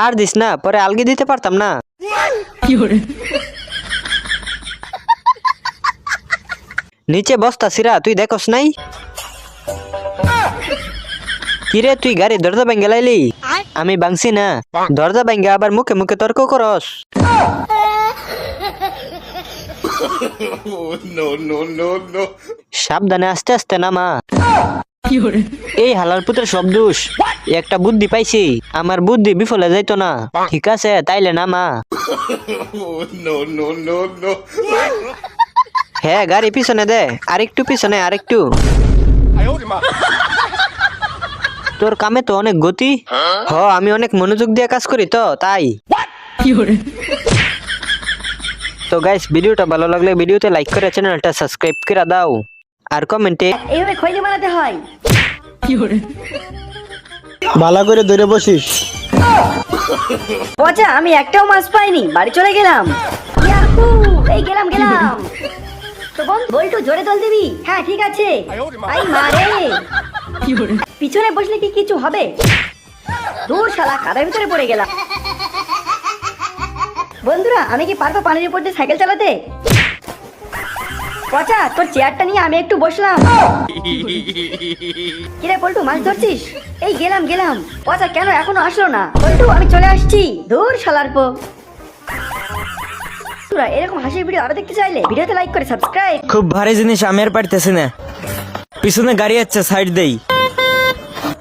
আর this না, পরে আলগি দিতে পারতাম না। নিচে বস্তা সিরা, তুই দেখোস নাই? কিরে তুই গাড়ি দরজা ভেঙ্গে লাইলি? আমি ভাঙছি না। দরজা ভেঙ্গে আবার মুখে মুখে তর্ক করস। সাবধানে আস্তে আস্তে নামা। এই হালার পুত্রের সব দোষ। একটা বুদ্ধি পাইছি, আমার বুদ্ধি বিফলে যাইতো না। ঠিক আছে তাইলে নামা। হ্যাঁ গাড়ি পিছনে দে, আরেকটু পিছনে, আরেকটু। তোর কামে তো অনেক গতি। হ, আমি অনেক মনোযোগ দিয়ে কাজ করি তো তাই। তো গাইস, ভিডিওটা ভালো লাগলে ভিডিওতে লাইক করে চ্যানেলটা সাবস্ক্রাইব করে দাও, আর কমেন্টে এইভাবে খৈনি বানাতে হয়। ভালো করে ধরে বসিস। পচা, আমি একটাও মাছ পাইনি, বাড়ি চলে গেলাম। ইয়াহু, এই গেলাম। তো বল্টু জোরে দল দিবি? হ্যাঁ ঠিক আছে। আই মারে, পিছনে বসলে কি কিছু হবে? দূর শালা, কাদার ভিতরে পড়ে গেলাম। বন্ধুরা, আমি কি পারবো পানির উপর দিয়ে সাইকেল চালাতে? পচা, তোর চেয়ারটা নিয়ে আমি একটু বসলাম। কিরে পল্টু, মাছ ধরছিস? এই গেলাম। পচা কেন এখনো আসলো না? পল্টু, আমি চলে আসছি। দূর শালার পো। এরকম হাসির ভিডিও আরো দেখতে চাইলে ভিডিওতে লাইক করে সাবস্ক্রাইব। খুব ভারী জিনিস আমি আর পারতেছি না। পিছনে গাড়ি আছে, সাইড দেই।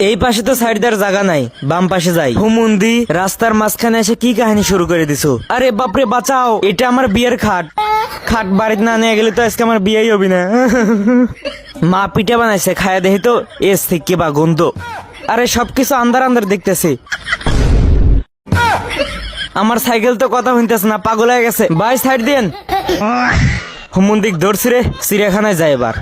এই পাশে তো সাইড দেওয়ার জায়গা নাই, বাম পাশে যাই। হুমুন্দি রাস্তার মাঝখানে এসে কি কাহিনী শুরু করে দিছো? আরে বাপরে, বাঁচাও, এটা আমার বিয়ের খাট। খাট বাড়িতে না নিয়ে গেলে তো আজকে আমার বিয়েই হবি না। মা পিঠা বানাইছে, খায়া দেখি তো এস থেকে বা গন্ধ। আরে সবকিছু আন্দার দেখতেছি। আমার সাইকেল তো কথা শুনতেছে না, পাগল হয়ে গেছে। ভাই সাইড দেন। হুমুন্দিক ধরছি রে, চিড়িয়াখানায় যায় এবার।